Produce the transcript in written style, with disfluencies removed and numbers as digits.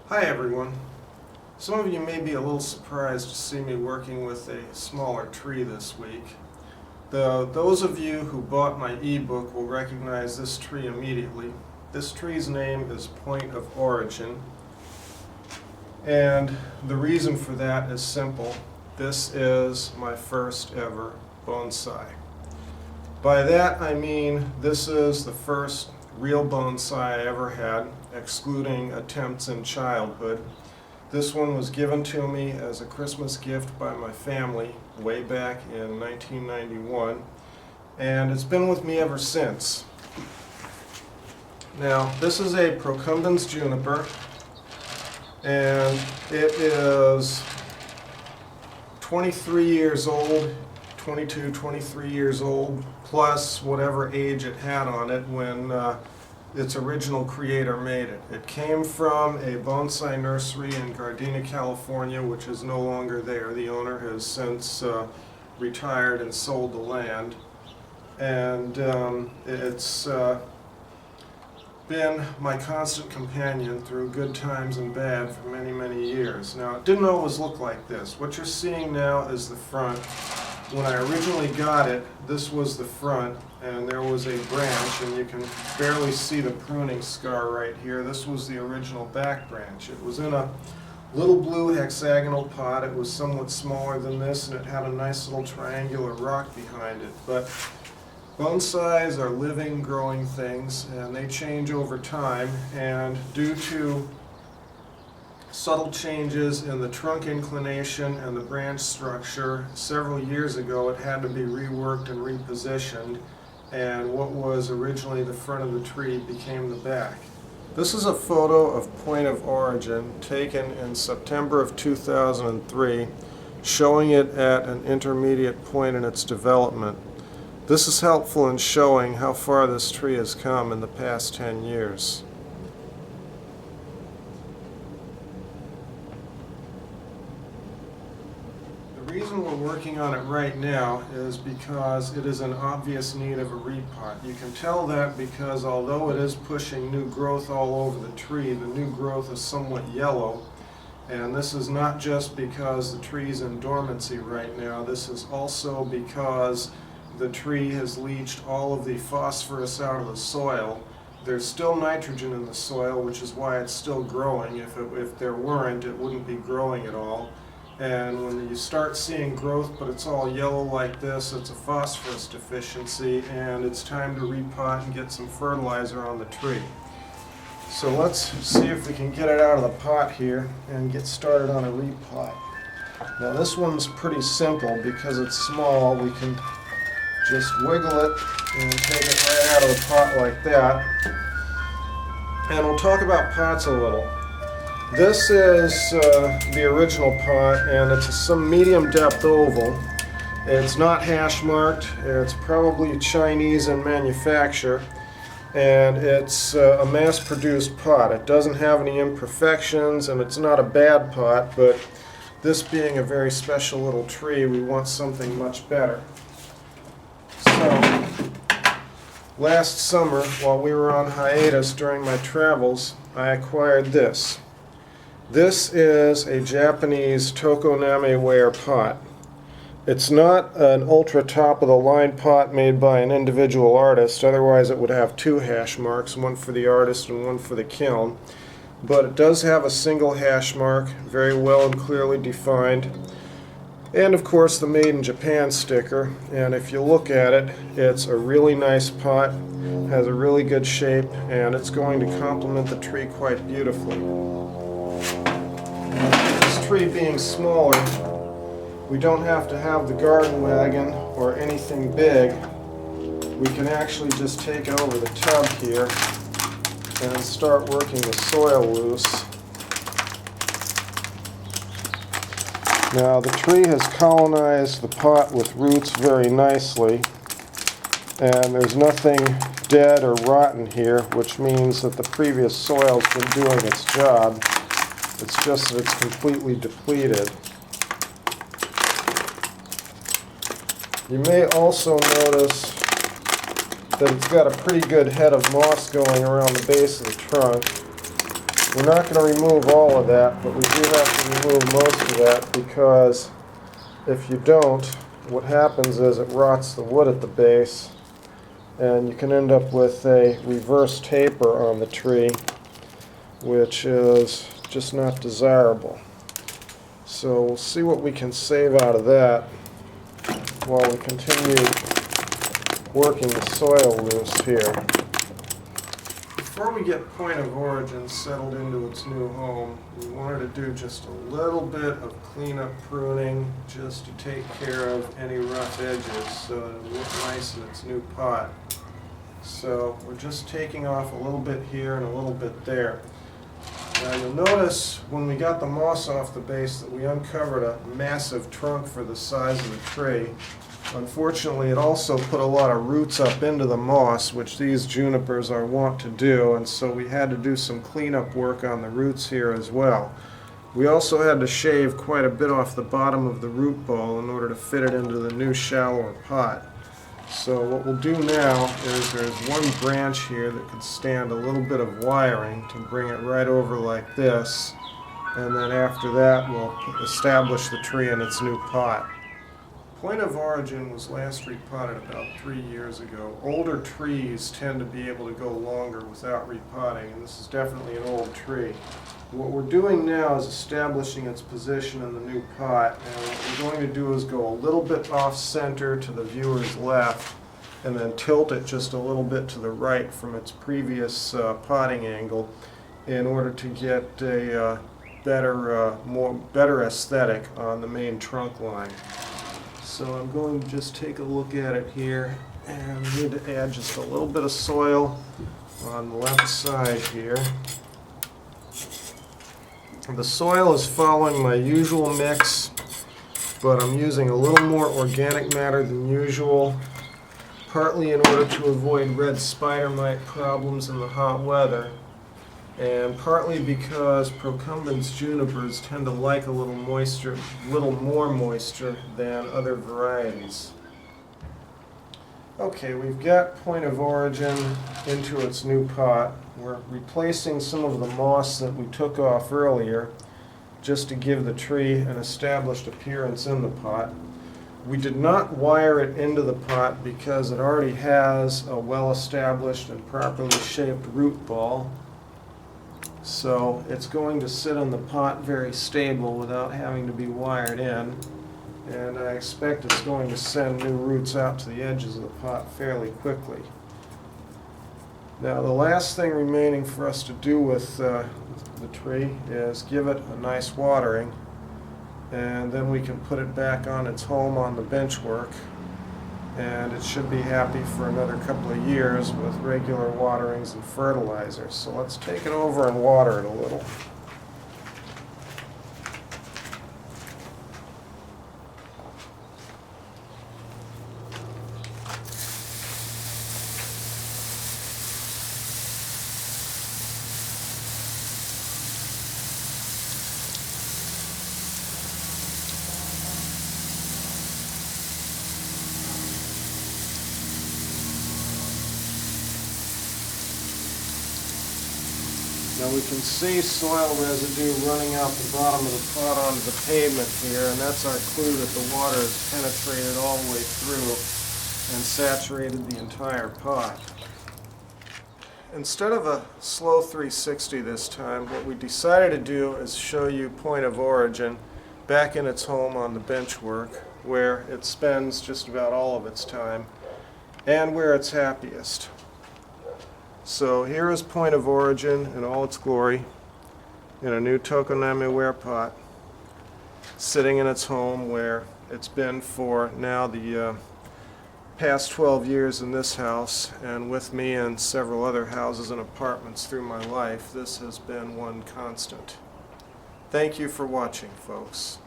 Hi everyone. Some of you may be a little surprised to see me working with a smaller tree this week. Those of you who bought my ebook will recognize this tree immediately. This tree's name is Point of Origin, and the reason for that is simple. This is my first ever bonsai. By that I mean this is the first real bonsai I ever had, excluding attempts in childhood. This one was given to me as a Christmas gift by my family way back in 1991, and it's been with me ever since. Now, this is a Procumbens Juniper, and it is 23 years old, 22, 23 years old, plus whatever age it had on it when its original creator made it. It came from a bonsai nursery in Gardena, California, which is no longer there. The owner has since retired and sold the land. And it's been my constant companion through good times and bad for many, many years. Now, it didn't always look like this. What you're seeing now is the front. When I originally got it, this was the front, and there was a branch, and you can barely see the pruning scar right here. This was the original back branch. It was in a little blue hexagonal pot. It was somewhat smaller than this, and it had a nice little triangular rock behind it. But bonsais are living, growing things, and they change over time, and due to subtle changes in the trunk inclination and the branch structure, several years ago it had to be reworked and repositioned, and what was originally the front of the tree became the back. This is a photo of Point of Origin taken in September of 2003, showing it at an intermediate point in its development. This is helpful in showing how far this tree has come in the past 10 years. The reason we're working on it right now is because it is in obvious need of a repot. You can tell that because although it is pushing new growth all over the tree, the new growth is somewhat yellow. And this is not just because the tree's in dormancy right now. This is also because the tree has leached all of the phosphorus out of the soil. There's still nitrogen in the soil, which is why it's still growing. If there weren't, it wouldn't be growing at all. And when you start seeing growth, but it's all yellow like this, it's a phosphorus deficiency, and it's time to repot and get some fertilizer on the tree. So let's see if we can get it out of the pot here and get started on a repot. Now this one's pretty simple because it's small. We can just wiggle it and take it right out of the pot like that. And we'll talk about pots a little. This is the original pot, and it's some medium depth oval. It's not hash marked. It's probably Chinese in manufacture, and it's a mass produced pot. It doesn't have any imperfections, and it's not a bad pot, but this being a very special little tree, we want something much better. So, last summer, while we were on hiatus during my travels, I acquired this. This is a Japanese Tokoname ware pot. It's not an ultra top-of-the-line pot made by an individual artist, otherwise it would have two hash marks, one for the artist and one for the kiln. But it does have a single hash mark, very well and clearly defined. And of course the Made in Japan sticker, and if you look at it, it's a really nice pot, has a really good shape, and it's going to complement the tree quite beautifully. This tree being smaller, we don't have to have the garden wagon or anything big. We can actually just take it over the tub here and start working the soil loose. Now the tree has colonized the pot with roots very nicely, and there's nothing dead or rotten here, which means that the previous soil's been doing its job. It's just that it's completely depleted. You may also notice that it's got a pretty good head of moss going around the base of the trunk. We're not going to remove all of that, but we do have to remove most of that, because if you don't, what happens is it rots the wood at the base, and you can end up with a reverse taper on the tree, which is just not desirable. So we'll see what we can save out of that while we continue working the soil loose here. Before we get point of origin settled into its new home, we wanted to do just a little bit of cleanup pruning, just to take care of any rough edges so that it'll look nice in its new pot. So we're just taking off a little bit here and a little bit there. Now you'll notice when we got the moss off the base that we uncovered a massive trunk for the size of the tree. Unfortunately, it also put a lot of roots up into the moss, which these junipers are wont to do, and so we had to do some cleanup work on the roots here as well. We also had to shave quite a bit off the bottom of the root ball in order to fit it into the new shallower pot. So what we'll do now is there's one branch here that could stand a little bit of wiring to bring it right over like this, and then after that we'll establish the tree in its new pot. Point of origin was last repotted about 3 years ago. Older trees tend to be able to go longer without repotting, and this is definitely an old tree. What we're doing now is establishing its position in the new pot, and what we're going to do is go a little bit off center to the viewer's left, and then tilt it just a little bit to the right from its previous potting angle in order to get a better aesthetic on the main trunk line. So I'm going to just take a look at it here, and we need to add just a little bit of soil on the left side here. The soil is following my usual mix, but I'm using a little more organic matter than usual, partly in order to avoid red spider mite problems in the hot weather, and partly because Procumbens junipers tend to like a little more moisture than other varieties. Okay, we've got point of origin into its new pot. We're replacing some of the moss that we took off earlier just to give the tree an established appearance in the pot. We did not wire it into the pot because it already has a well-established and properly shaped root ball. So it's going to sit in the pot very stable without having to be wired in, and I expect it's going to send new roots out to the edges of the pot fairly quickly. Now the last thing remaining for us to do with the tree is give it a nice watering, and then we can put it back on its home on the benchwork, and it should be happy for another couple of years with regular waterings and fertilizers. So let's take it over and water it a little. Now we can see soil residue running out the bottom of the pot onto the pavement here, and that's our clue that the water has penetrated all the way through and saturated the entire pot. Instead of a slow 360 this time, what we decided to do is show you point of origin back in its home on the benchwork, where it spends just about all of its time and where it's happiest. So here is point of origin in all its glory in a new Tokoname ware pot, sitting in its home where it's been for now the past 12 years in this house, and with me in several other houses and apartments through my life. This has been one constant. Thank you for watching, folks.